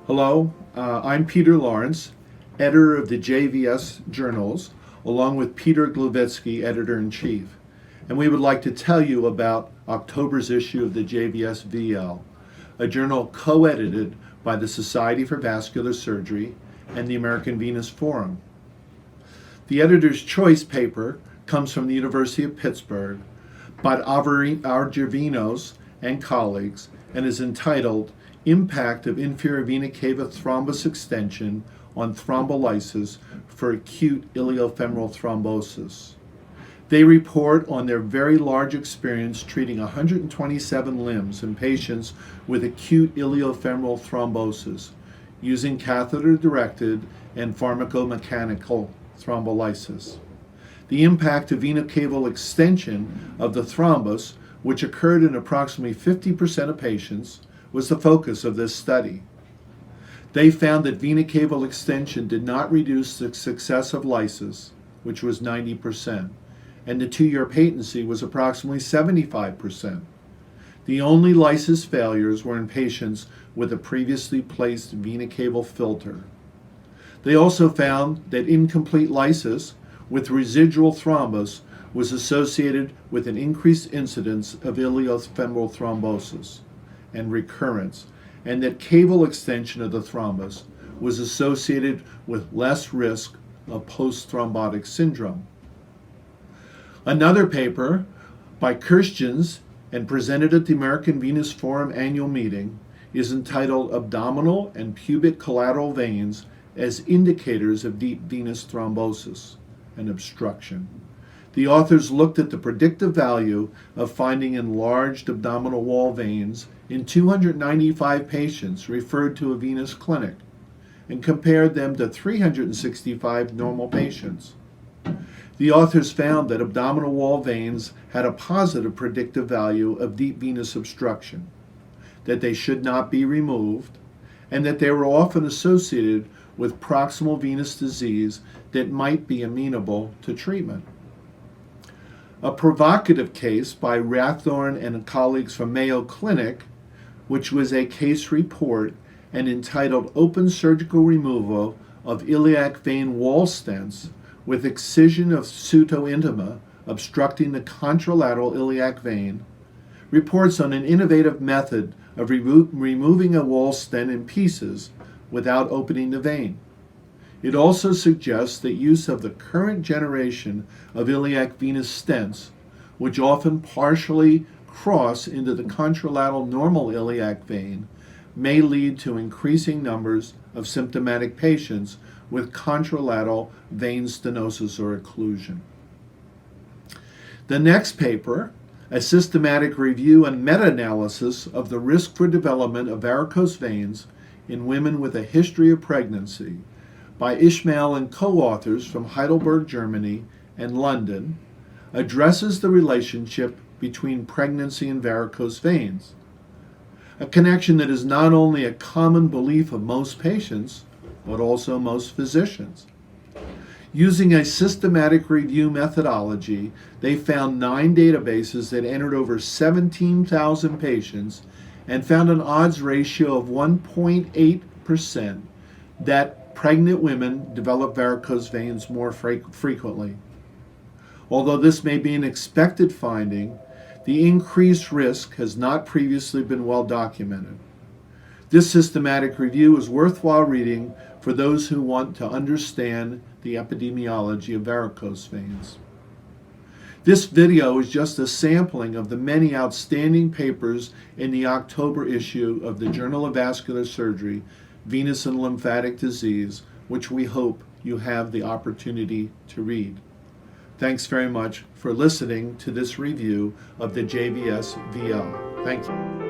Hello, I'm Peter Lawrence, editor of the JVS Journals, along with Peter Glowicki, editor-in-chief. And we would like to tell you about October's issue of the JVSVL, a journal co-edited by the Society for Vascular Surgery and the American Venous Forum. The editor's choice paper comes from the University of Pittsburgh by Argivinos and colleagues and is entitled Impact of Inferior Vena Cava Thrombus Extension on Thrombolysis for Acute Iliofemoral Thrombosis. They report on their very large experience treating 127 limbs in patients with acute iliofemoral thrombosis using catheter-directed and pharmacomechanical thrombolysis. The impact of venocaval extension of the thrombus, which occurred in approximately 50% of patients, was the focus of this study. They found that venocaval extension did not reduce the success of lysis, which was 90%, and the 2-year patency was approximately 75%. The only lysis failures were in patients with a previously placed venocaval filter. They also found that incomplete lysis with residual thrombus was associated with an increased incidence of iliofemoral thrombosis and recurrence, and that caval extension of the thrombus was associated with less risk of post-thrombotic syndrome. Another paper by Kirstjens and presented at the American Venous Forum annual meeting is entitled Abdominal and Pubic Collateral Veins as Indicators of Deep Venous Thrombosis and Obstruction. The authors looked at the predictive value of finding enlarged abdominal wall veins in 295 patients referred to a venous clinic and compared them to 365 normal patients. The authors found that abdominal wall veins had a positive predictive value of deep venous obstruction, that they should not be removed, and that they were often associated with proximal venous disease that might be amenable to treatment. A provocative case by Rathorn and colleagues from Mayo Clinic, which was a case report and entitled Open Surgical Removal of Iliac Vein Wall Stents with Excision of Pseudointima obstructing the contralateral iliac vein, reports on an innovative method of removing a wall stent in pieces without opening the vein. It also suggests that use of the current generation of iliac venous stents, which often partially cross into the contralateral normal iliac vein, may lead to increasing numbers of symptomatic patients with contralateral vein stenosis or occlusion. The next paper, a systematic review and meta-analysis of the risk for development of varicose veins in women with a history of pregnancy, by Ishmael and co-authors from Heidelberg, Germany, and London, addresses the relationship between pregnancy and varicose veins, a connection that is not only a common belief of most patients, but also most physicians. Using a systematic review methodology, they found 9 databases that entered over 17,000 patients and found an odds ratio of 1.8% that pregnant women develop varicose veins more frequently. Although this may be an expected finding, the increased risk has not previously been well documented. This systematic review is worthwhile reading for those who want to understand the epidemiology of varicose veins. This video is just a sampling of the many outstanding papers in the October issue of the Journal of Vascular Surgery, Venous and Lymphatic Disease, which we hope you have the opportunity to read. Thanks very much for listening to this review of the JVSVL. Thank you.